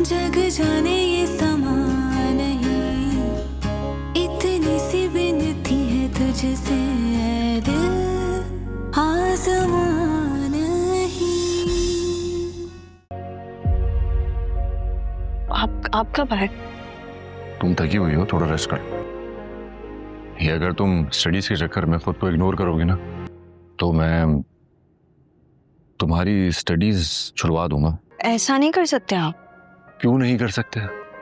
जग जाने ये समा नहीं, इतनी सी बिनती है तुझसे ऐ दिल, आसमां नहीं। आप कब आए? तुम थकी हुई हो, थोड़ा रेस्ट कर। ये अगर तुम स्टडीज के चक्कर में खुद को इग्नोर करोगी ना, तो मैं तुम्हारी स्टडीज छुड़वा दूंगा। ऐसा नहीं कर सकते आप। क्यों नहीं कर सकते?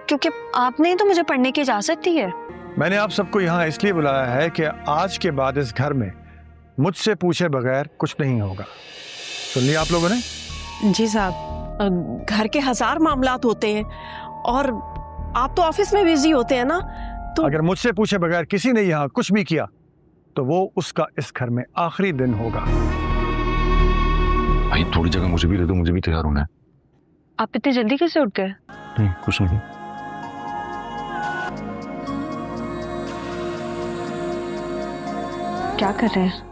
क्योंकि आपने तो मुझे पढ़ने की इजाजत दी है। मैंने आप सबको यहाँ इसलिए बुलाया है कि आज के बाद इस घर में मुझसे पूछे बगैर कुछ नहीं होगा। सुन लिया आप लोगों ने? जी साहब, घर के 1000 मामलात होते हैं और आप तो ऑफिस में बिजी होते हैं ना, तो अगर मुझसे पूछे बगैर किसी ने यहाँ कुछ भी किया तो वो उसका इस घर में आखिरी दिन होगा। भाई थोड़ी जगह मुझे भी दे दो, मुझे भी तैयार होना है। आप इतनी जल्दी कैसे उठ गए? नहीं, कुछ नहीं। क्या कर रहे हैं?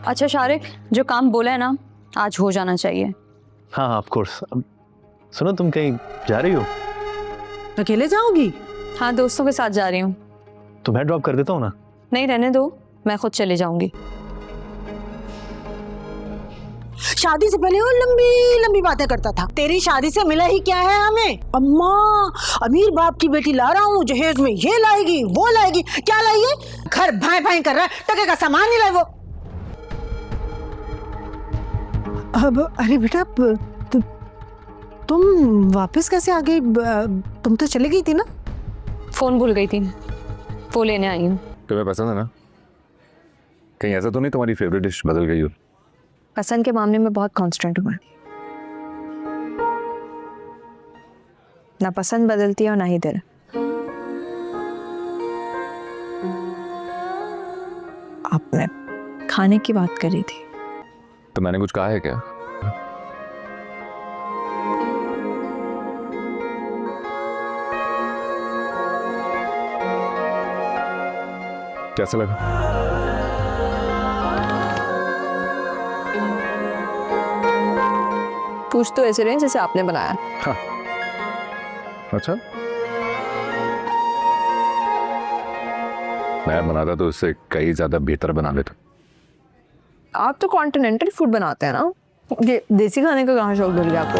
अच्छा शारिक, जो काम बोला है ना, आज हो जाना चाहिए। हाँ ऑफ कोर्स। सुनो, तुम कहीं जा रही हो? अकेले जाओगी? हाँ, दोस्तों के साथ जा रही हूँ। तुम्हें ड्रॉप कर देता हूँ ना? नहीं, रहने दो, मैं खुद चले जाऊंगी। शादी से पहले वो लंबी लंबी बातें करता था। तेरी शादी से मिला ही क्या है हमें? अम्मा, अमीर बाप की बेटी ला रहा हूँ, जहेज में ये लाएगी वो लाएगी। क्या लाएगी? घर भाई भाई कर रहा है, टके का सामान नहीं लाए वो। अब अरे बेटा, तुम वापस कैसे आ गई? तुम तो चली गई थी ना? फोन भूल गई थी, वो लेने आई हूँ। तुम्हें पसंद है ना? कहीं ऐसा तो नहीं तुम्हारी फेवरेट डिश बदल गई हो? पसंद के मामले में बहुत कांस्टेंट हूँ। ना पसंद बदलती है और ना ही दिल। आपने खाने की बात करी थी, तो मैंने कुछ कहा है क्या? कैसा लगा? पूछ तो ऐसे रहे हैं जैसे आपने बनाया। हाँ। अच्छा, मैं बनाता तो उससे कई ज्यादा बेहतर बना लेता। आप तो कॉन्टिनेंटल फूड बनाते हैं ना, ये देसी खाने का कहाँ शौक मिल गया आपको?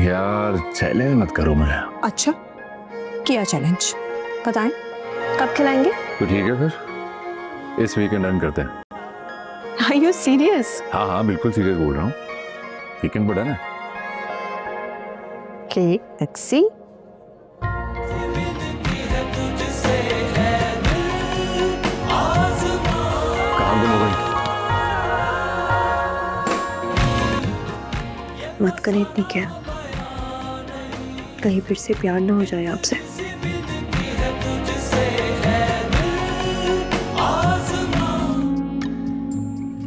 यार चैलेंज मत करो मैं। अच्छा, किया चैलेंज, बताएं कब खिलाएंगे? तो ठीक है, फिर इस वीकेंड रन करते हैं। Are you serious? हाँ हाँ बिल्कुल सीरियस बोल रहा हूँ। वीकेंड पड़ा ना? Okay, let's see. कहाँ गुम हो गई? मत करें इतनी क्या, कहीं फिर से प्यार ना हो जाए आपसे।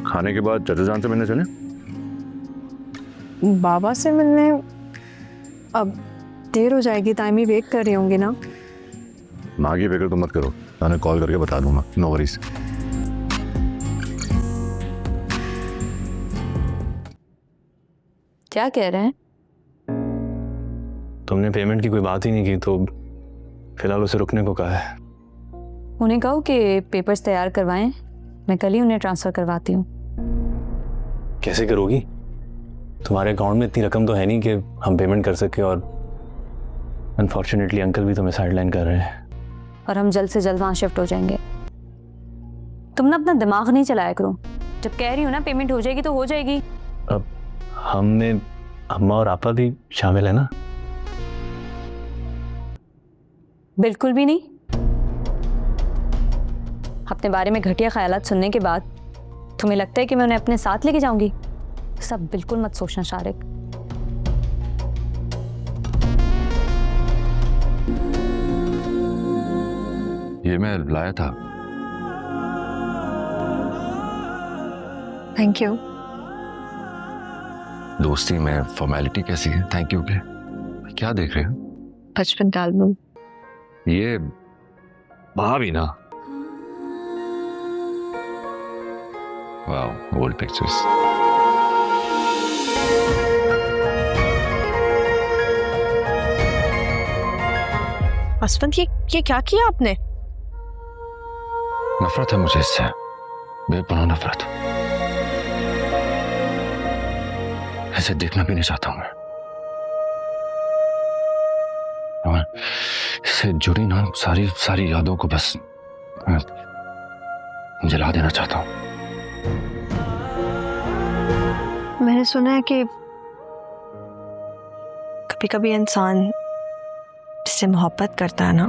खाने के बाद चाचा जान से मिलने चले? बाबा से मिलने अब देर हो जाएगी, टाइम ही वेट कर रहे होंगे ना। माँ की फिक्र तो मत करो, मैंने कॉल करके बता दूंगा, नो वरीज। क्या कह रहे हैं? तुमने पेमेंट की कोई बात ही नहीं की, तो फिलहाल उसे रुकने को कहा है। उन्हें कहो कि पेपर्स तैयार करवाएं, मैं कल ही उन्हें ट्रांसफर करवाती हूँ। कैसे करोगी? तुम्हारे अकाउंट में इतनी रकम तो है नहीं कि हम पेमेंट कर सके, और अनफॉर्चुनेटली अंकल भी तुम्हें साइडलाइन कर रहे हैं। और हम जल्द से जल्द वहाँ शिफ्ट हो जाएंगे। तुम ना अपना दिमाग नहीं चलाया करो, जब कह रही हो ना पेमेंट हो जाएगी तो हो जाएगी। अब हमने अम्मा और आपा भी शामिल है ना? बिल्कुल भी नहीं। अपने बारे में घटिया ख्यालात सुनने के बाद तुम्हें लगता है कि मैं उन्हें अपने साथ लेके जाऊंगी? सब बिल्कुल मत सोचना शारिक। ये मैं लाया था। Thank you. दोस्ती में फॉर्मेलिटी कैसी है थैंक यू के? क्या देख रहे हो? बचपन का एल्बम। ये भाभी ना, वाओ, ओल्ड पिक्चर्स. असफंत, ये क्या किया आपने? नफरत है मुझे इससे, बेपनाह नफरत. ऐसे देखना भी नहीं चाहता हूं मैं. इससे जुड़ी ना सारी यादों को बस जला देना चाहता हूं. मैंने सुना है कि कभी कभी इंसान जिससे मोहब्बत करता है ना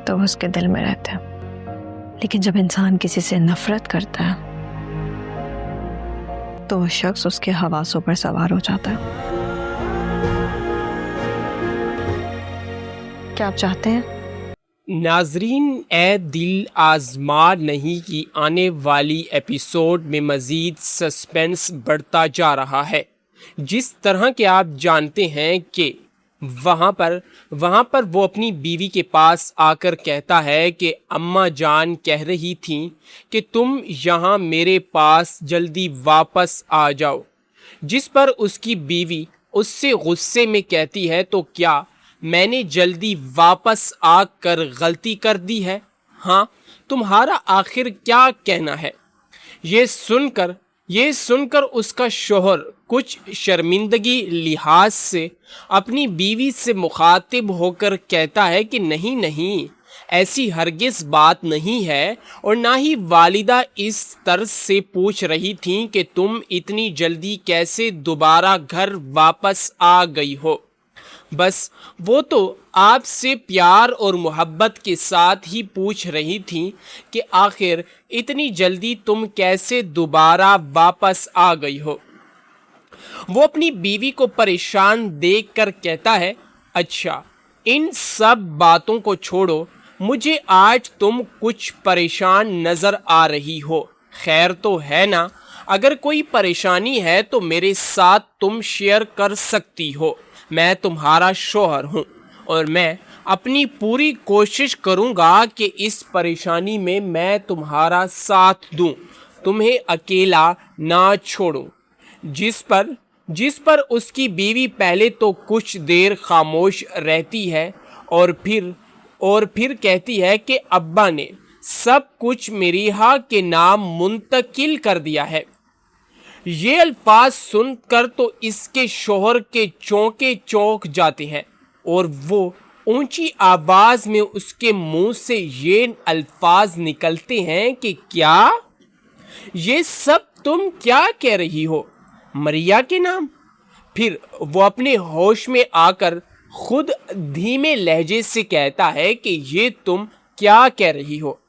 तो वो उसके दिल में रहता है, लेकिन जब इंसान किसी से नफरत करता है तो वो शख्स उसके हवासों पर सवार हो जाता है. क्या आप चाहते हैं? नाजरीन, ए दिल आजमा नहीं की आने वाली एपिसोड में मज़ीद सस्पेंस बढ़ता जा रहा है. जिस तरह के आप जानते हैं कि वहाँ पर वो अपनी बीवी के पास आकर कहता है कि अम्मा जान कह रही थी कि तुम यहाँ मेरे पास जल्दी वापस आ जाओ, जिस पर उसकी बीवी उससे गुस्से में कहती है तो क्या मैंने जल्दी वापस आकर गलती कर दी है? हाँ, तुम्हारा आखिर क्या कहना है? ये सुनकर उसका शौहर कुछ शर्मिंदगी लिहाज से अपनी बीवी से मुखातिब होकर कहता है कि नहीं, ऐसी हरगिज़ बात नहीं है, और ना ही वालिदा इस तर्ज से पूछ रही थीं कि तुम इतनी जल्दी कैसे दोबारा घर वापस आ गई हो. बस वो तो आपसे प्यार और मोहब्बत के साथ ही पूछ रही थी कि आखिर इतनी जल्दी तुम कैसे दोबारा वापस आ गई हो. वो अपनी बीवी को परेशान देखकर कहता है, अच्छा इन सब बातों को छोड़ो, मुझे आज तुम कुछ परेशान नज़र आ रही हो. खैर तो है ना? अगर कोई परेशानी है तो मेरे साथ तुम शेयर कर सकती हो. मैं तुम्हारा शौहर हूँ और मैं अपनी पूरी कोशिश करूँगा कि इस परेशानी में मैं तुम्हारा साथ दूँ, तुम्हें अकेला ना छोड़ूँ. जिस पर उसकी बीवी पहले तो कुछ देर खामोश रहती है और फिर कहती है कि अब्बा ने सब कुछ मेरिहा के नाम मुंतकिल कर दिया है. ये अल्फाज सुनकर तो इसके शौहर के चौंके चौंक जाते हैं और वो ऊंची आवाज में उसके मुंह से ये अल्फाज निकलते हैं कि क्या ये सब तुम क्या कह रही हो, मरिया के नाम? फिर वो अपने होश में आकर खुद धीमे लहजे से कहता है कि ये तुम क्या कह रही हो.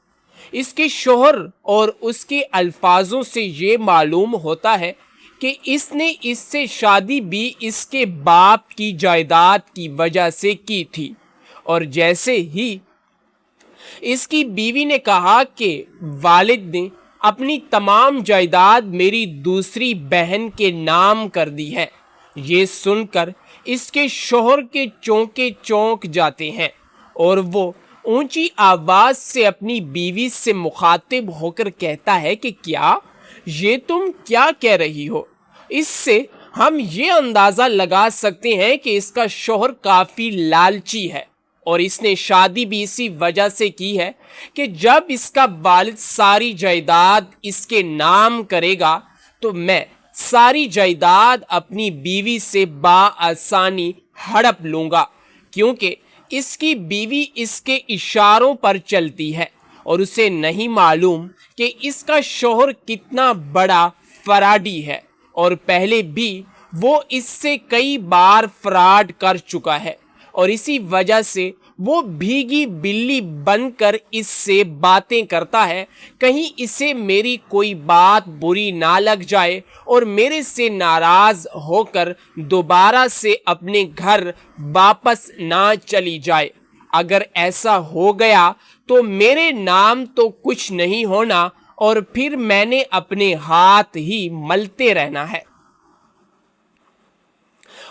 इसके शौहर और उसके अल्फाजों से ये मालूम होता है कि इसने इससे शादी भी इसके बाप की जायदाद की वजह से की थी, और जैसे ही इसकी बीवी ने कहा कि वालिद ने अपनी तमाम जायदाद मेरी दूसरी बहन के नाम कर दी है, ये सुनकर इसके शौहर के चौंके चौंक जाते हैं और वो ऊंची आवाज से अपनी बीवी से मुखातिब होकर कहता है कि क्या ये तुम क्या कह रही हो. इससे हम ये अंदाज़ा लगा सकते हैं कि इसका शौहर काफ़ी लालची है और इसने शादी भी इसी वजह से की है कि जब इसका वालिद सारी जायदाद इसके नाम करेगा तो मैं सारी जायदाद अपनी बीवी से बाआसानी हड़प लूँगा, क्योंकि इसकी बीवी इसके इशारों पर चलती है और उसे नहीं मालूम कि इसका शौहर कितना बड़ा फराडी है और पहले भी वो इससे कई बार फ्रॉड कर चुका है, और इसी वजह से वो भीगी बिल्ली बनकर इससे बातें करता है, कहीं इसे मेरी कोई बात बुरी ना लग जाए और मेरे से नाराज़ होकर दोबारा से अपने घर वापस ना चली जाए. अगर ऐसा हो गया तो मेरे नाम तो कुछ नहीं होना और फिर मैंने अपने हाथ ही मलते रहना है.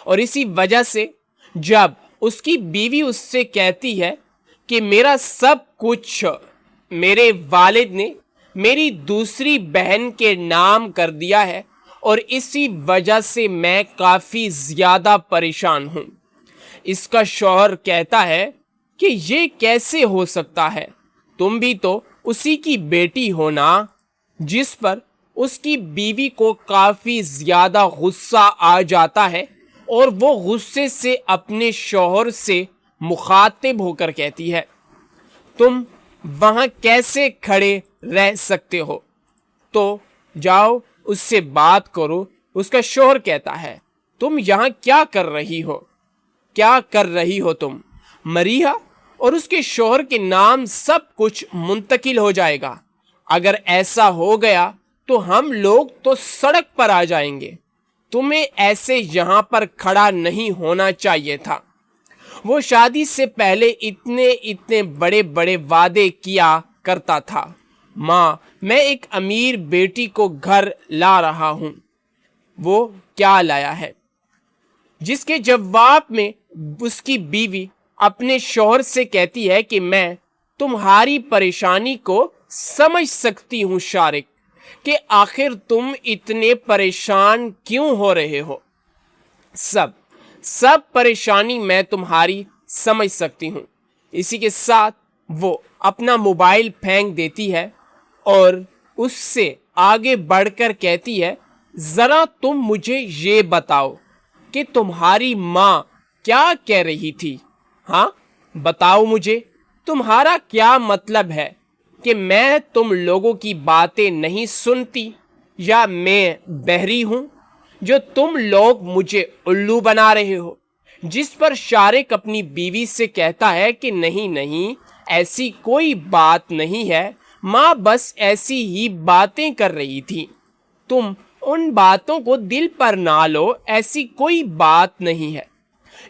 और इसी वजह से जब उसकी बीवी उससे कहती है कि मेरा सब कुछ मेरे वालिद ने मेरी दूसरी बहन के नाम कर दिया है और इसी वजह से मैं काफ़ी ज़्यादा परेशान हूँ। इसका शौहर कहता है कि ये कैसे हो सकता है, तुम भी तो उसी की बेटी हो ना, जिस पर उसकी बीवी को काफ़ी ज़्यादा गुस्सा आ जाता है और वो गुस्से से अपने शौहर से मुखातिब होकर कहती है, तुम वहाँ कैसे खड़े रह सकते हो, तो जाओ उससे बात करो। उसका शौहर कहता है, तुम यहाँ क्या कर रही हो, क्या कर रही हो तुम? मरीहा और उसके शौहर के नाम सब कुछ मुंतकिल हो जाएगा। अगर ऐसा हो गया तो हम लोग तो सड़क पर आ जाएंगे। तुम्हें ऐसे यहाँ पर खड़ा नहीं होना चाहिए था। वो शादी से पहले इतने इतने बड़े बड़े वादे किया करता था। माँ, मैं एक अमीर बेटी को घर ला रहा हूँ। वो क्या लाया है? जिसके जवाब में उसकी बीवी अपने शौहर से कहती है कि मैं तुम्हारी परेशानी को समझ सकती हूँ शारिक, कि आखिर तुम इतने परेशान क्यों हो रहे हो। सब परेशानी मैं तुम्हारी समझ सकती हूँ। इसी के साथ वो अपना मोबाइल फेंक देती है और उससे आगे बढ़कर कहती है, ज़रा तुम मुझे ये बताओ कि तुम्हारी माँ क्या कह रही थी। हाँ, बताओ मुझे, तुम्हारा क्या मतलब है कि मैं तुम लोगों की बातें नहीं सुनती, या मैं बहरी हूँ जो तुम लोग मुझे उल्लू बना रहे हो। जिस पर शारिक अपनी बीवी से कहता है कि नहीं नहीं, ऐसी कोई बात नहीं है, माँ बस ऐसी ही बातें कर रही थी, तुम उन बातों को दिल पर ना लो, ऐसी कोई बात नहीं है।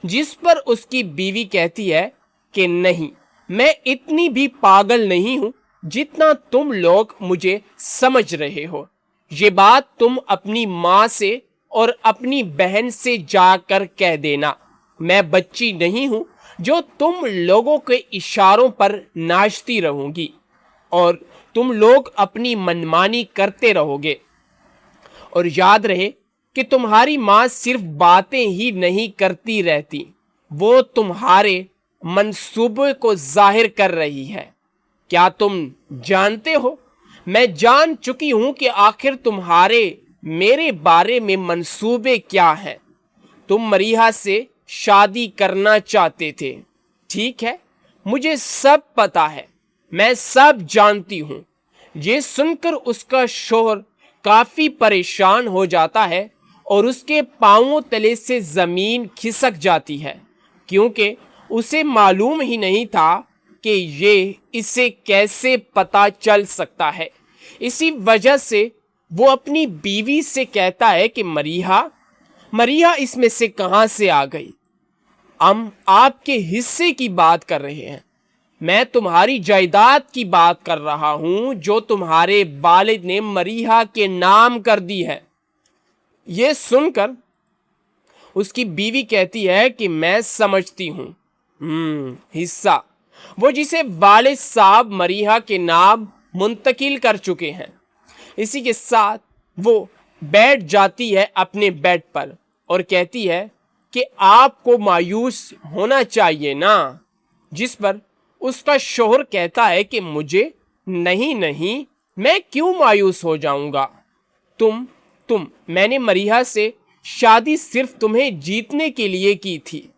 जिस पर उसकी बीवी कहती है कि नहीं, मैं इतनी भी पागल नहीं हूँ जितना तुम लोग मुझे समझ रहे हो। ये बात तुम अपनी माँ से और अपनी बहन से जाकर कह देना। मैं बच्ची नहीं हूँ जो तुम लोगों के इशारों पर नाचती रहूंगी और तुम लोग अपनी मनमानी करते रहोगे। और याद रहे कि तुम्हारी माँ सिर्फ बातें ही नहीं करती रहती, वो तुम्हारे मंसूबे को जाहिर कर रही है। क्या तुम जानते हो, मैं जान चुकी हूं कि आखिर तुम्हारे मेरे बारे में मंसूबे क्या हैं। तुम मरीहा से शादी करना चाहते थे, ठीक है, मुझे सब पता है, मैं सब जानती हूँ। ये सुनकर उसका शौहर काफ़ी परेशान हो जाता है और उसके पांवों तले से ज़मीन खिसक जाती है, क्योंकि उसे मालूम ही नहीं था कि ये इसे कैसे पता चल सकता है। इसी वजह से वो अपनी बीवी से कहता है कि मरीहा इसमें से कहाँ से आ गई? हम आपके हिस्से की बात कर रहे हैं, मैं तुम्हारी जायदाद की बात कर रहा हूं जो तुम्हारे वालिद ने मरीहा के नाम कर दी है। ये सुनकर उसकी बीवी कहती है कि मैं समझती हूं, हिस्सा, वो जिसे वालिद साहब मरीहा के नाम मुंतकिल कर चुके हैं। इसी के साथ वो बैठ जाती है अपने बेड पर और कहती है कि आपको मायूस होना चाहिए ना। जिस पर उसका शौहर कहता है कि मुझे नहीं, मैं क्यों मायूस हो जाऊंगा? मैंने मरीहा से शादी सिर्फ तुम्हें जीतने के लिए की थी।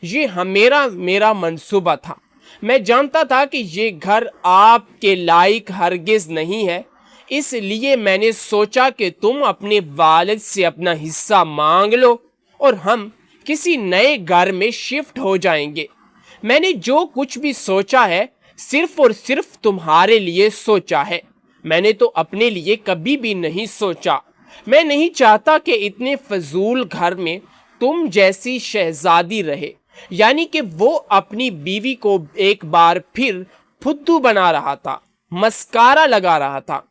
ये मेरा मंसूबा था। मैं जानता था कि ये घर आपके लायक हरगिज नहीं है, इसलिए मैंने सोचा कि तुम अपने वालिद से अपना हिस्सा मांग लो और हम किसी नए घर में शिफ्ट हो जाएंगे। मैंने जो कुछ भी सोचा है सिर्फ और सिर्फ तुम्हारे लिए सोचा है, मैंने तो अपने लिए कभी भी नहीं सोचा। मैं नहीं चाहता कि इतने फजूल घर में तुम जैसी शहजादी रहे। यानी कि वो अपनी बीवी को एक बार फिर फुद्दू बना रहा था, मस्कारा लगा रहा था।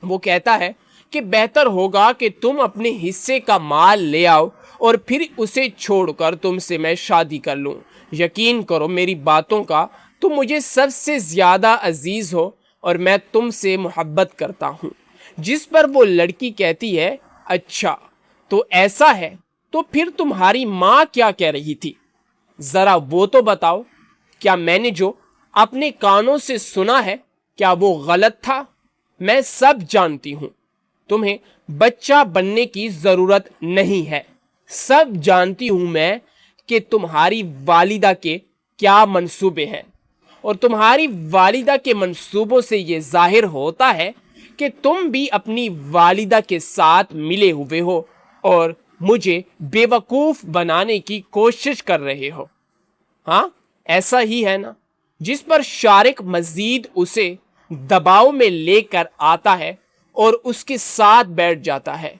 वो कहता है कि बेहतर होगा कि तुम अपने हिस्से का माल ले आओ और फिर उसे छोड़कर तुमसे मैं शादी कर लूं। यकीन करो मेरी बातों का, तुम मुझे सबसे ज़्यादा अजीज़ हो اور میں تم سے محبت کرتا ہوں. جس پر وہ لڑکی کہتی ہے اچھا تو ایسا ہے تو پھر تمہاری ماں کیا کہہ رہی تھی؟ ذرا وہ تو بتاؤ. کیا میں نے جو اپنے کانوں سے سنا ہے کیا وہ غلط تھا؟ میں سب جانتی ہوں. تمہیں بچہ بننے کی ضرورت نہیں ہے. سب جانتی ہوں میں کہ تمہاری والدہ کے کیا منصوبے ہیں، اور تمہاری والدہ کے منصوبوں سے یہ ظاہر ہوتا ہے کہ تم بھی اپنی والدہ کے ساتھ ملے ہوئے ہو اور مجھے بے وقوف بنانے کی کوشش کر رہے ہو. ہاں ایسا ہی ہے نا؟ جس پر شارق مزید اسے دباؤ میں لے کر آتا ہے اور اس کے ساتھ بیٹھ جاتا ہے.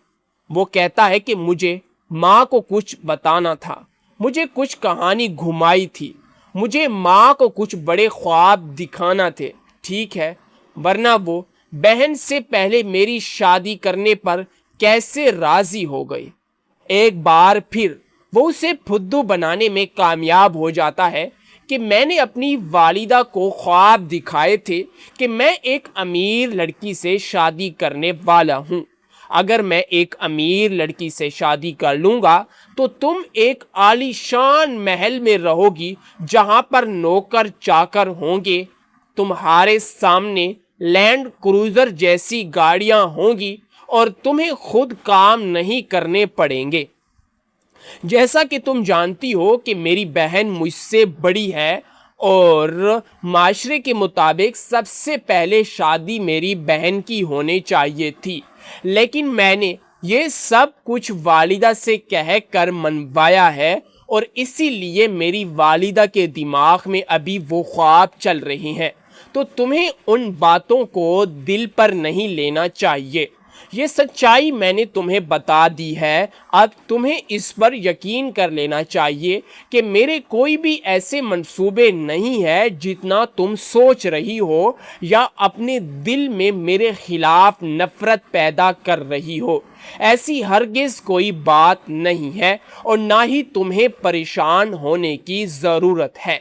وہ کہتا ہے کہ مجھے ماں کو کچھ بتانا تھا، مجھے کچھ کہانی گھمائی تھی، مجھے ماں کو کچھ بڑے خواب دکھانا تھے. ٹھیک ہے، ورنہ وہ بہن سے پہلے میری شادی کرنے پر کیسے راضی ہو گئی؟ ایک بار پھر وہ اسے پھدو بنانے میں کامیاب ہو جاتا ہے کہ میں نے اپنی والدہ کو خواب دکھائے تھے کہ میں ایک امیر لڑکی سے شادی کرنے والا ہوں. اگر میں ایک امیر لڑکی سے شادی کر لوں گا تو تم ایک عالی شان محل میں رہو گی جہاں پر نوکر چاکر ہوں گے، تمہارے سامنے لینڈ کروزر جیسی گاڑیاں ہوں گی اور تمہیں خود کام نہیں کرنے پڑیں گے. جیسا کہ تم جانتی ہو کہ میری بہن مجھ سے بڑی ہے اور معاشرے کے مطابق سب سے پہلے شادی میری بہن کی ہونی چاہیے تھی، لیکن میں نے یہ سب کچھ والدہ سے کہہ کر منوایا ہے اور اسی لیے میری والدہ کے دماغ میں ابھی وہ خواب چل رہے ہیں. تو تمہیں ان باتوں کو دل پر نہیں لینا چاہیے. یہ سچائی میں نے تمہیں بتا دی ہے. اب تمہیں اس پر یقین کر لینا چاہیے کہ میرے کوئی بھی ایسے منصوبے نہیں ہے جتنا تم سوچ رہی ہو یا اپنے دل میں میرے خلاف نفرت پیدا کر رہی ہو. ایسی ہرگز کوئی بات نہیں ہے اور نہ ہی تمہیں پریشان ہونے کی ضرورت ہے.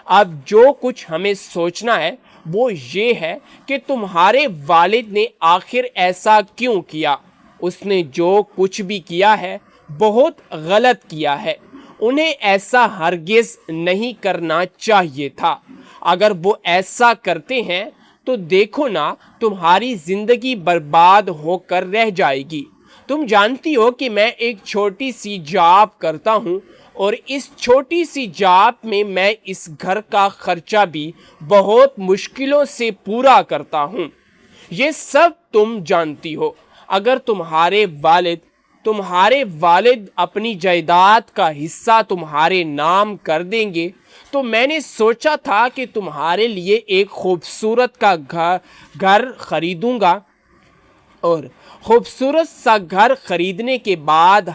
اب جو کچھ ہمیں سوچنا ہے وہ یہ ہے کہ تمہارے والد نے آخر ایسا کیوں کیا. اس نے جو کچھ بھی کیا ہے بہت غلط کیا ہے. انہیں ایسا ہرگز نہیں کرنا چاہیے تھا. اگر وہ ایسا کرتے ہیں تو دیکھو نا تمہاری زندگی برباد ہو کر رہ جائے گی. تم جانتی ہو کہ میں ایک چھوٹی سی جاب کرتا ہوں اور اس چھوٹی سی جاب میں میں اس گھر کا خرچہ بھی بہت مشکلوں سے پورا کرتا ہوں. یہ سب تم جانتی ہو. اگر تمہارے والد اپنی جائیداد کا حصہ تمہارے نام کر دیں گے تو میں نے سوچا تھا کہ تمہارے لیے ایک خوبصورت کا گھر خریدوں گا اور خوبصورت سا گھر خریدنے کے بعد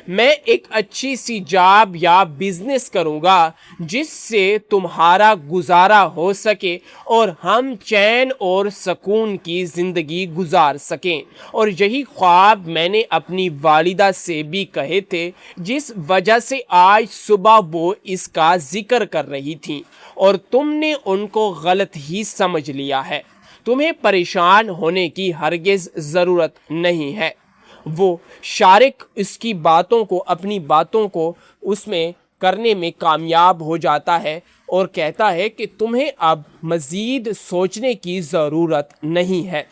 میں ایک اچھی سی جاب یا بزنس کروں گا جس سے تمہارا گزارا ہو سکے اور ہم چین اور سکون کی زندگی گزار سکیں. اور یہی خواب میں نے اپنی والدہ سے بھی کہے تھے، جس وجہ سے آج صبح وہ اس کا ذکر کر رہی تھیں اور تم نے ان کو غلط ہی سمجھ لیا ہے. تمہیں پریشان ہونے کی ہرگز ضرورت نہیں ہے. وہ شارق اس کی باتوں کو اپنی باتوں کو اس میں کرنے میں کامیاب ہو جاتا ہے اور کہتا ہے کہ تمہیں اب مزید سوچنے کی ضرورت نہیں ہے.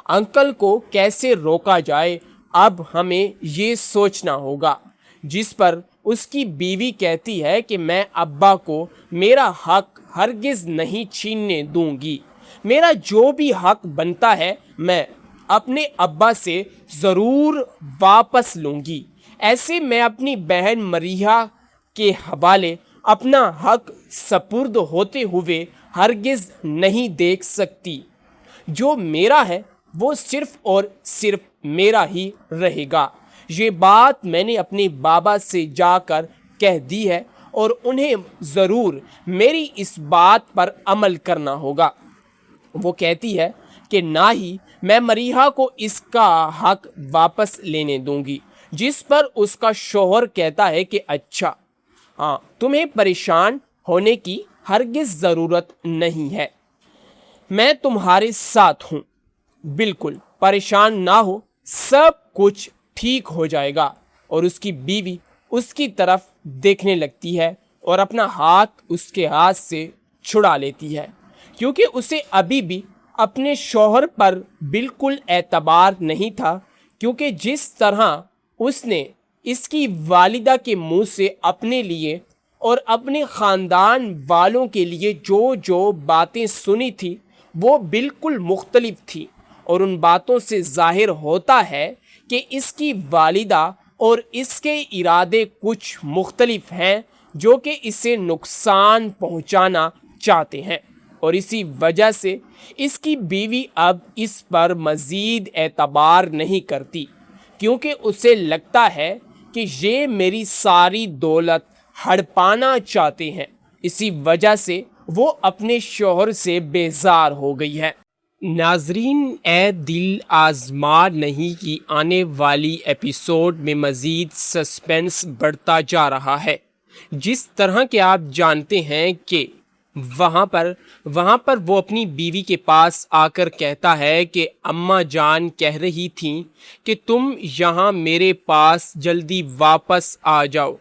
انکل کو کیسے روکا جائے اب ہمیں یہ سوچنا ہوگا. جس پر اس کی بیوی کہتی ہے کہ میں ابا کو میرا حق ہرگز نہیں چھیننے دوں گی. میرا جو بھی حق بنتا ہے میں اپنے ابا سے ضرور واپس لوں گی. ایسے میں اپنی بہن مریحہ کے حوالے اپنا حق سپرد ہوتے ہوئے ہرگز نہیں دیکھ سکتی. جو میرا ہے وہ صرف اور صرف میرا ہی رہے گا. یہ بات میں نے اپنے بابا سے جا کر کہہ دی ہے اور انہیں ضرور میری اس بات پر عمل کرنا ہوگا. وہ کہتی ہے کہ نہ ہی میں مریحہ کو اس کا حق واپس لینے دوں گی. جس پر اس کا شوہر کہتا ہے کہ اچھا تمہیں پریشان ہونے کی ہرگز ضرورت نہیں ہے. मैं तुम्हारे साथ हूँ, बिल्कुल परेशान ना हो, सब कुछ ठीक हो जाएगा। और उसकी बीवी उसकी तरफ देखने लगती है और अपना हाथ उसके हाथ से छुड़ा लेती है, क्योंकि उसे अभी भी अपने शौहर पर बिल्कुल एतबार नहीं था, क्योंकि जिस तरह उसने इसकी वालिदा के मुंह से अपने लिए और अपने ख़ानदान वालों के लिए जो जो बातें सुनी थी वो बिल्कुल मुख्तलिफ थी, और उन बातों से ज़ाहिर होता है कि इसकी वालिदा और इसके इरादे कुछ मुख्तलिफ हैं, जो कि इसे नुकसान पहुंचाना चाहते हैं। और इसी वजह से इसकी बीवी अब इस पर मज़ीद एतबार नहीं करती, क्योंकि उसे लगता है कि ये मेरी सारी दौलत हड़पाना चाहते हैं। इसी वजह से वो अपने शौहर से बेजार हो गई है। नाजरीन, ए दिल आज़मा नहीं की आने वाली एपिसोड में मज़ीद सस्पेंस बढ़ता जा रहा है। जिस तरह के आप जानते हैं कि वहाँ पर वो अपनी बीवी के पास आकर कहता है कि अम्मा जान कह रही थी कि तुम यहाँ मेरे पास जल्दी वापस आ जाओ,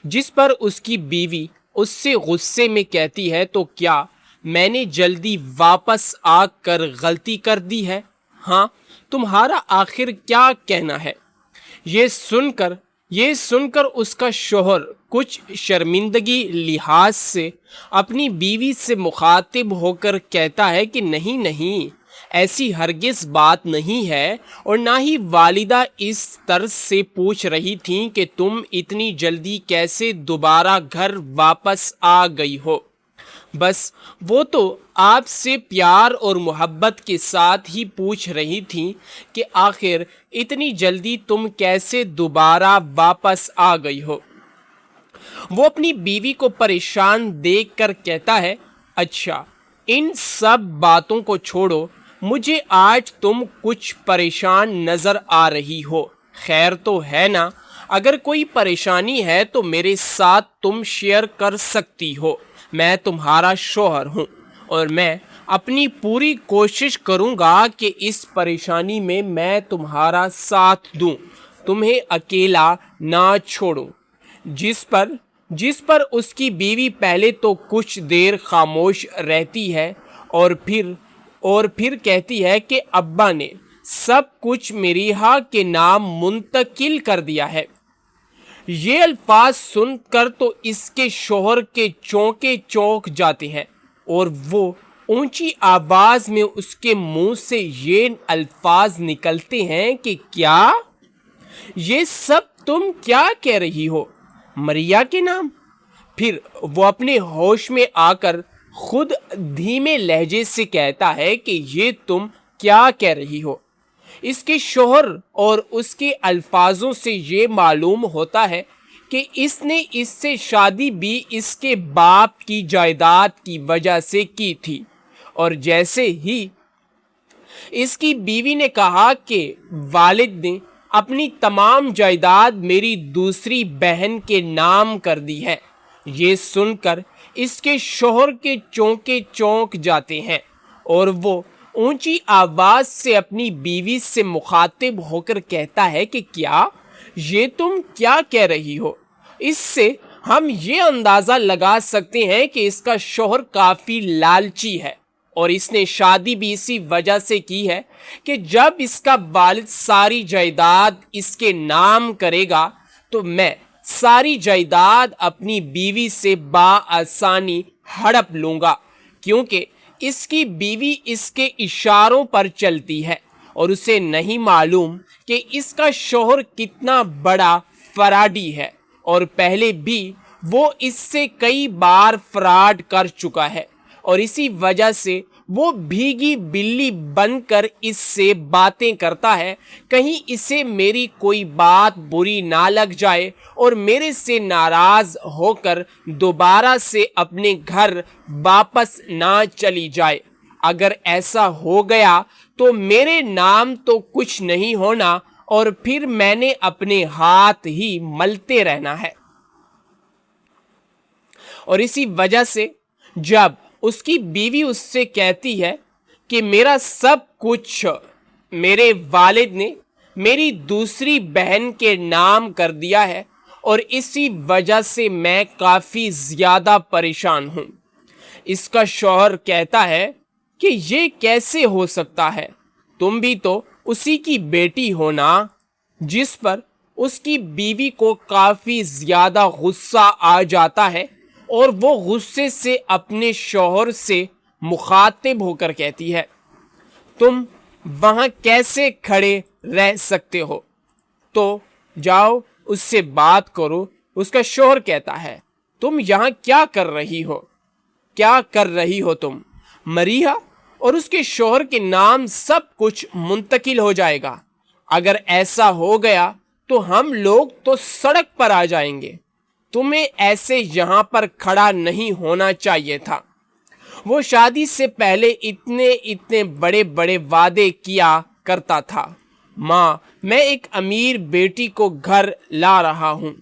जिस पर उसकी बीवी उससे गुस्से में कहती है, तो क्या मैंने जल्दी वापस आकर गलती कर दी है? हाँ, तुम्हारा आखिर क्या कहना है? ये सुनकर उसका शौहर कुछ शर्मिंदगी लिहाज से अपनी बीवी से मुखातिब होकर कहता है कि नहीं, ऐसी हरगिज़ बात नहीं है, और ना ही वालिदा इस तर्ज से पूछ रही थी कि तुम इतनी जल्दी कैसे दोबारा घर वापस आ गई हो। बस वो तो आपसे प्यार और मोहब्बत के साथ ही पूछ रही थी कि आखिर इतनी जल्दी तुम कैसे दोबारा वापस आ गई हो। वो अपनी बीवी को परेशान देखकर कहता है, अच्छा इन सब बातों को छोड़ो, मुझे आज तुम कुछ परेशान नज़र आ रही हो। खैर तो है ना? अगर कोई परेशानी है तो मेरे साथ तुम शेयर कर सकती हो। मैं तुम्हारा शौहर हूँ और मैं अपनी पूरी कोशिश करूँगा कि इस परेशानी में मैं तुम्हारा साथ दूँ, तुम्हें अकेला ना छोड़ूँ। जिस पर उसकी बीवी पहले तो कुछ देर खामोश रहती है और फिर कहती है कि अब्बा ने सब कुछ मरीहा के नाम मुंतकिल कर दिया है। ये अल्फाज सुनकर तो इसके शौहर के चौंके चौंक जाते हैं और वो ऊंची आवाज में उसके मुंह से ये अल्फाज निकलते हैं कि क्या ये सब तुम क्या कह रही हो, मरिया के नाम? फिर वो अपने होश में आकर खुद धीमे लहजे से कहता है कि ये तुम क्या कह रही हो। इसके शौहर और उसके अल्फाजों से ये मालूम होता है कि इसने इससे शादी भी इसके बाप की जायदाद की वजह से की थी, और जैसे ही इसकी बीवी ने कहा कि वालिद ने अपनी तमाम जायदाद मेरी दूसरी बहन के नाम कर दी है, ये सुनकर इसके शौहर के चौंके चौंक जाते हैं और वो ऊंची आवाज से अपनी बीवी से मुखातिब होकर कहता है कि क्या ये तुम क्या कह रही हो। इससे हम ये अंदाज़ा लगा सकते हैं कि इसका शौहर काफ़ी लालची है और इसने शादी भी इसी वजह से की है कि जब इसका वालिद सारी जायदाद इसके नाम करेगा तो मैं सारी जायदाद अपनी बीवी से बाआसानी हड़प लूँगा, क्योंकि इसकी बीवी इसके इशारों पर चलती है और उसे नहीं मालूम कि इसका शौहर कितना बड़ा फराडी है और पहले भी वो इससे कई बार फ्रॉड कर चुका है, और इसी वजह से वो भीगी बिल्ली बनकर इससे बातें करता है, कहीं इसे मेरी कोई बात बुरी ना लग जाए और मेरे से नाराज़ होकर दोबारा से अपने घर वापस ना चली जाए। अगर ऐसा हो गया तो मेरे नाम तो कुछ नहीं होना और फिर मैंने अपने हाथ ही मलते रहना है। और इसी वजह से जब उसकी बीवी उससे कहती है कि मेरा सब कुछ मेरे वालिद ने मेरी दूसरी बहन के नाम कर दिया है और इसी वजह से मैं काफ़ी ज़्यादा परेशान हूँ। इसका शौहर कहता है कि ये कैसे हो सकता है, तुम भी तो उसी की बेटी हो ना। जिस पर उसकी बीवी को काफ़ी ज़्यादा गुस्सा आ जाता है और वो गुस्से से अपने शौहर से मुखातिब होकर कहती है, तुम वहाँ कैसे खड़े रह सकते हो, तो जाओ उससे बात करो। उसका शौहर कहता है, तुम यहाँ क्या कर रही हो, क्या कर रही हो तुम? मरीहा और उसके शौहर के नाम सब कुछ मुंतकिल हो जाएगा। अगर ऐसा हो गया तो हम लोग तो सड़क पर आ जाएंगे। तुम्हें ऐसे यहाँ पर खड़ा नहीं होना चाहिए था। वो शादी से पहले इतने इतने बड़े बड़े वादे किया करता था। माँ, मैं एक अमीर बेटी को घर ला रहा हूँ।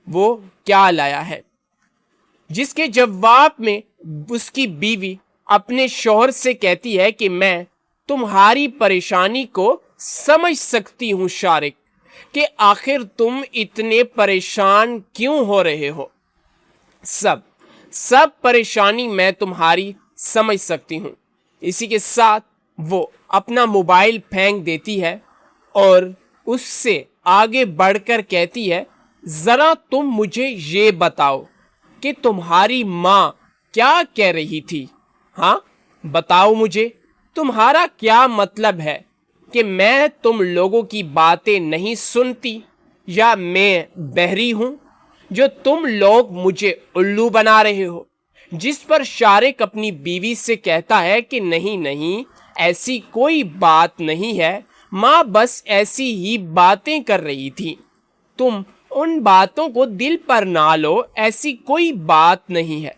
वो क्या लाया है? जिसके जवाब में उसकी बीवी अपने शौहर से कहती है कि मैं तुम्हारी परेशानी को समझ सकती हूँ शारिक, कि आखिर तुम इतने परेशान क्यों हो रहे हो। सब परेशानी मैं तुम्हारी समझ सकती हूँ। इसी के साथ वो अपना मोबाइल फेंक देती है और उससे आगे बढ़कर कहती है, ज़रा तुम मुझे ये बताओ कि तुम्हारी माँ क्या कह रही थी। हाँ, बताओ मुझे, तुम्हारा क्या मतलब है कि मैं तुम लोगों की बातें नहीं सुनती, या मैं बहरी हूँ जो तुम लोग मुझे उल्लू बना रहे हो। जिस पर शारिक अपनी बीवी से कहता है कि नहीं नहीं, ऐसी कोई बात नहीं है, माँ बस ऐसी ही बातें कर रही थी, तुम उन बातों को दिल पर ना लो, ऐसी कोई बात नहीं है।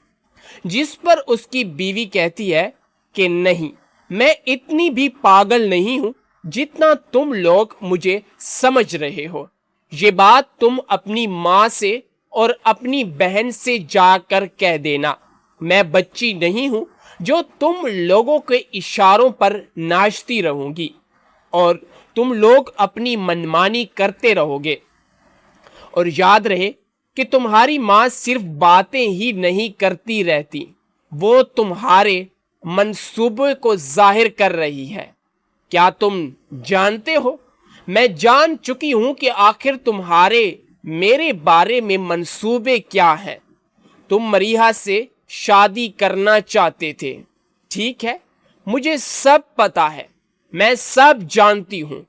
जिस पर उसकी बीवी कहती है कि नहीं, मैं इतनी भी पागल नहीं हूँ जितना तुम लोग मुझे समझ रहे हो। ये बात तुम अपनी माँ से और अपनी बहन से जाकर कह देना। मैं बच्ची नहीं हूँ जो तुम लोगों के इशारों पर नाचती रहूंगी और तुम लोग अपनी मनमानी करते रहोगे। और याद रहे कि तुम्हारी माँ सिर्फ बातें ही नहीं करती रहती, वो तुम्हारे मंसूबे को जाहिर कर रही है। क्या तुम जानते हो, मैं जान चुकी हूं कि आखिर तुम्हारे मेरे बारे में मंसूबे क्या हैं। तुम मरीहा से शादी करना चाहते थे, ठीक है, मुझे सब पता है, मैं सब जानती हूँ।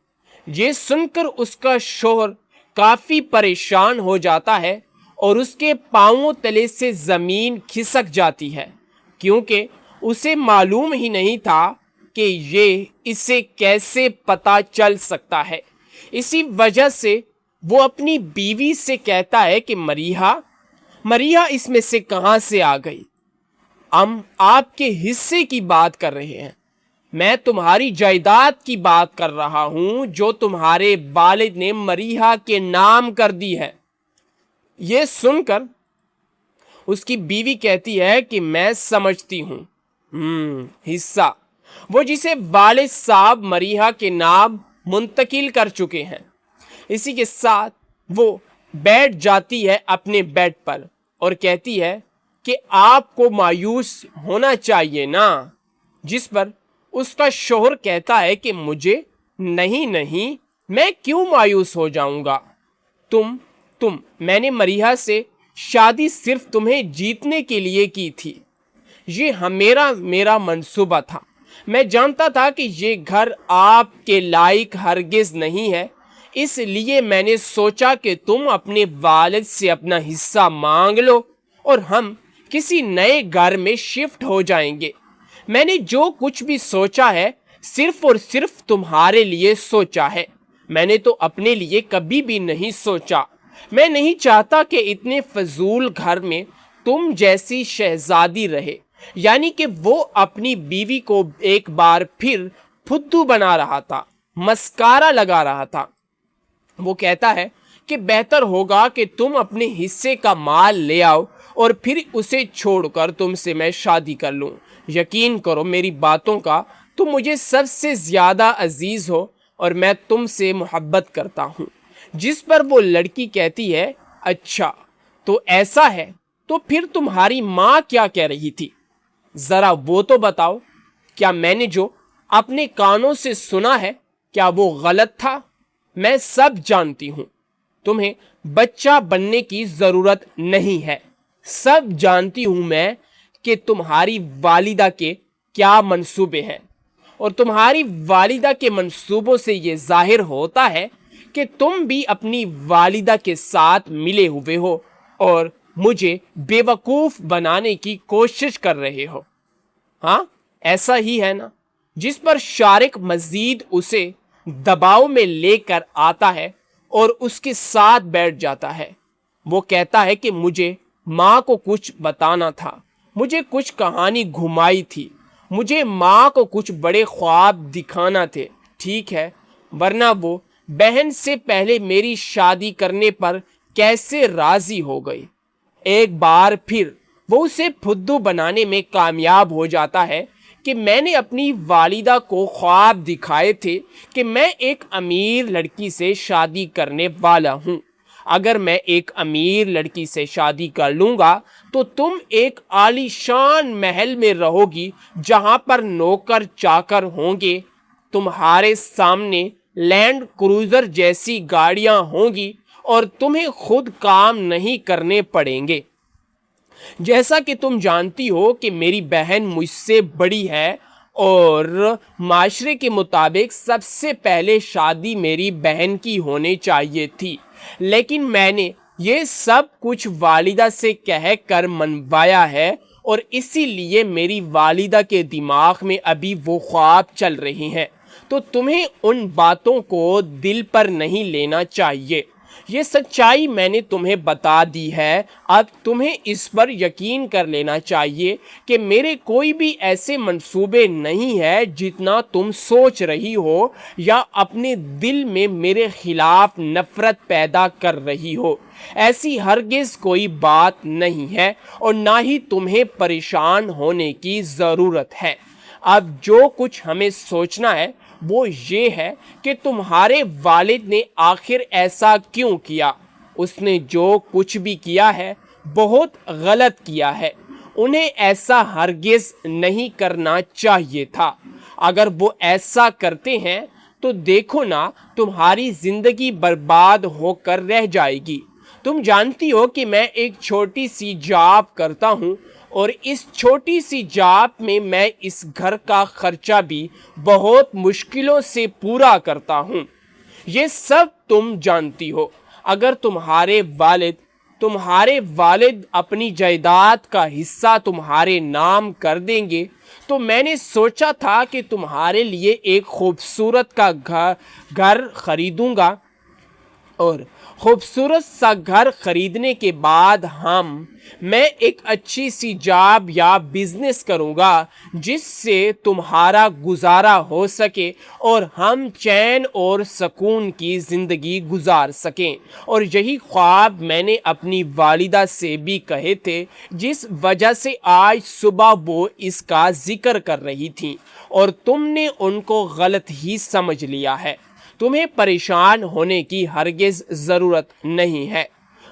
ये सुनकर उसका शौहर काफी परेशान हो जाता है और उसके पांवों तले से जमीन खिसक जाती है, क्योंकि उसे मालूम ही नहीं था कि ये इसे कैसे पता चल सकता है। इसी वजह से वो अपनी बीवी से कहता है कि मरीहा इसमें से कहां से आ गई? हम आपके हिस्से की बात कर रहे हैं, मैं तुम्हारी जायदाद की बात कर रहा हूं जो तुम्हारे वालिद ने मरीहा के नाम कर दी है। ये सुनकर उसकी बीवी कहती है कि मैं समझती हूं, हिस्सा, वो जिसे वालिद साहब मरीहा के नाम मुंतकिल कर चुके हैं। इसी के साथ वो बैठ जाती है अपने बेड पर और कहती है कि आपको मायूस होना चाहिए ना। जिस पर उसका शौहर कहता है कि मुझे नहीं, मैं क्यों मायूस हो जाऊंगा? मैंने मरीहा से शादी सिर्फ तुम्हें जीतने के लिए की थी। ये मेरा मंसूबा था। मैं जानता था कि ये घर आपके लायक हरगिज नहीं है, इसलिए मैंने सोचा कि तुम अपने वालिद से अपना हिस्सा मांग लो और हम किसी नए घर में शिफ्ट हो जाएंगे। मैंने जो कुछ भी सोचा है सिर्फ और सिर्फ तुम्हारे लिए सोचा है, मैंने तो अपने लिए कभी भी नहीं सोचा। मैं नहीं चाहता कि इतने फजूल घर में तुम जैसी शहजादी रहे। यानी कि वो अपनी बीवी को एक बार फिर फुद्दू बना रहा था, मस्कारा लगा रहा था। वो कहता है कि बेहतर होगा कि तुम अपने हिस्से का माल ले आओ और फिर उसे छोड़कर तुमसे मैं शादी कर लूं। यकीन करो मेरी बातों का तुम मुझे सबसे ज़्यादा अजीज़ हो और मैं तुमसे मोहब्बत करता हूँ। जिस पर वो लड़की कहती है, अच्छा तो ऐसा है, तो फिर तुम्हारी माँ क्या कह रही थी, ज़रा वो तो बताओ। क्या मैंने जो अपने कानों से सुना है क्या वो गलत था? मैं सब जानती हूँ। तुम्हें बच्चा बनने की ज़रूरत नहीं है। सब जानती हूँ मैं कि तुम्हारी वालिदा के क्या मंसूबे हैं, और तुम्हारी वालिदा के मंसूबों से ये जाहिर होता है कि तुम भी अपनी वालिदा के साथ मिले हुए हो और मुझे बेवकूफ़ बनाने की कोशिश कर रहे हो। हाँ, ऐसा ही है ना? जिस पर शारिक मजीद उसे दबाव में लेकर आता है और उसके साथ बैठ जाता है। वो कहता है कि मुझे माँ को कुछ बताना था, मुझे कुछ कहानी घुमाई थी, मुझे माँ को कुछ बड़े ख्वाब दिखाना थे, ठीक है, वरना वो बहन से पहले मेरी शादी करने पर कैसे राज़ी हो गई। एक बार फिर वो उसे फुद्दू बनाने में कामयाब हो जाता है कि मैंने अपनी वालिदा को ख्वाब दिखाए थे कि मैं एक अमीर लड़की से शादी करने वाला हूँ। अगर मैं एक अमीर लड़की से शादी कर लूँगा तो तुम एक आलीशान महल में रहोगी जहाँ पर नौकर चाकर होंगे, तुम्हारे सामने लैंड क्रूज़र जैसी गाड़ियाँ होंगी और तुम्हें खुद काम नहीं करने पड़ेंगे। जैसा कि तुम जानती हो कि मेरी बहन मुझसे बड़ी है और माशरे के मुताबिक सबसे पहले शादी मेरी बहन की होनी चाहिए थी, लेकिन मैंने ये सब कुछ वालिदा से कह कर मनवाया है और इसीलिए मेरी वालिदा के दिमाग में अभी वो ख्वाब चल रहे हैं। तो तुम्हें उन बातों को दिल पर नहीं लेना चाहिए। ये सच्चाई मैंने तुम्हें बता दी है। अब तुम्हें इस पर यकीन कर लेना चाहिए कि मेरे कोई भी ऐसे मंसूबे नहीं है जितना तुम सोच रही हो या अपने दिल में मेरे खिलाफ नफ़रत पैदा कर रही हो। ऐसी हरगिज़ कोई बात नहीं है और ना ही तुम्हें परेशान होने की ज़रूरत है। अब जो कुछ हमें सोचना है वो ये है कि तुम्हारे वालिद ने आखिर ऐसा क्यों किया। उसने जो कुछ भी किया है बहुत गलत किया है। उन्हें ऐसा हरगिज़ नहीं करना चाहिए था। अगर वो ऐसा करते हैं तो देखो ना, तुम्हारी ज़िंदगी बर्बाद होकर रह जाएगी। तुम जानती हो कि मैं एक छोटी सी जॉब करता हूँ और इस छोटी सी जॉब में मैं इस घर का खर्चा भी बहुत मुश्किलों से पूरा करता हूँ। ये सब तुम जानती हो। अगर तुम्हारे वालिद अपनी जायदाद का हिस्सा तुम्हारे नाम कर देंगे तो मैंने सोचा था कि तुम्हारे लिए एक खूबसूरत का घर खरीदूंगा और खूबसूरत सा घर खरीदने के बाद मैं एक अच्छी सी जॉब या बिजनेस करूंगा जिससे तुम्हारा गुजारा हो सके और हम चैन और सुकून की ज़िंदगी गुजार सकें। और यही ख्वाब मैंने अपनी वालिदा से भी कहे थे, जिस वजह से आज सुबह वो इसका जिक्र कर रही थी और तुमने उनको गलत ही समझ लिया है। तुम्हें परेशान होने की हरगिज़ ज़रूरत नहीं है।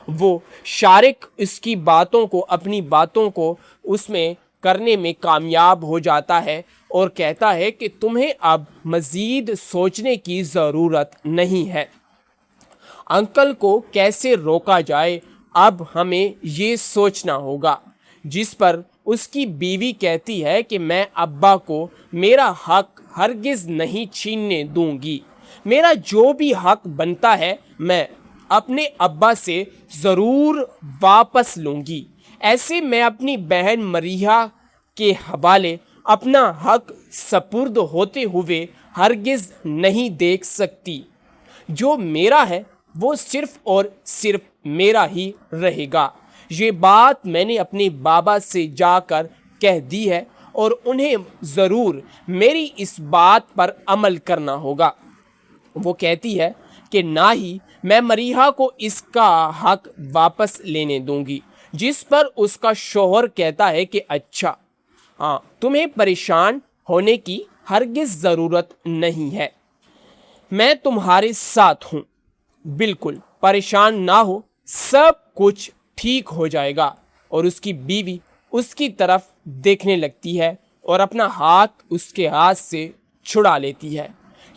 वो शारिक इसकी बातों को, अपनी बातों को उसमें करने में कामयाब हो जाता है और कहता है कि तुम्हें अब मज़ीद सोचने की ज़रूरत नहीं है। अंकल को कैसे रोका जाए, अब हमें ये सोचना होगा। जिस पर उसकी बीवी कहती है कि मैं अब्बा को मेरा हक हरगिज़ नहीं छीनने दूंगी। मेरा जो भी हक बनता है मैं अपने अब्बा से ज़रूर वापस लूँगी। ऐसे मैं अपनी बहन मरीहा के हवाले अपना हक सपुर्द होते हुए हरगिज़ नहीं देख सकती। जो मेरा है वो सिर्फ़ और सिर्फ मेरा ही रहेगा। ये बात मैंने अपने बाबा से जाकर कह दी है और उन्हें ज़रूर मेरी इस बात पर अमल करना होगा। वो कहती है कि ना ही मैं मरीहा को इसका हक वापस लेने दूंगी। जिस पर उसका शौहर कहता है कि अच्छा, हाँ, तुम्हें परेशान होने की हरगिज़ ज़रूरत नहीं है। मैं तुम्हारे साथ हूँ, बिल्कुल परेशान ना हो, सब कुछ ठीक हो जाएगा। और उसकी बीवी उसकी तरफ देखने लगती है और अपना हाथ उसके हाथ से छुड़ा लेती है,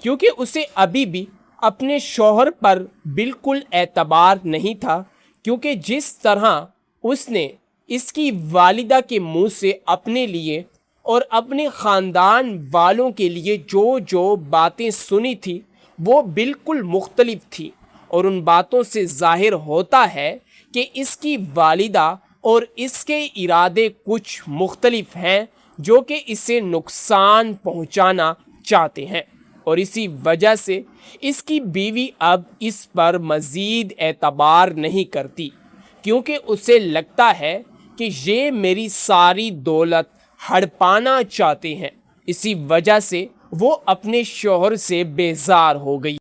क्योंकि उसे अभी भी अपने शौहर पर बिल्कुल एतबार नहीं था, क्योंकि जिस तरह उसने इसकी वालिदा के मुंह से अपने लिए और अपने ख़ानदान वालों के लिए जो जो बातें सुनी थी वो बिल्कुल मुख्तलिफ थी, और उन बातों से ज़ाहिर होता है कि इसकी वालिदा और इसके इरादे कुछ मुख्तलिफ हैं, जो कि इसे नुकसान पहुंचाना चाहते हैं। और इसी वजह से इसकी बीवी अब इस पर मज़ीद एतबार नहीं करती, क्योंकि उसे लगता है कि ये मेरी सारी दौलत हड़पाना चाहते हैं। इसी वजह से वो अपने शौहर से बेजार हो गई।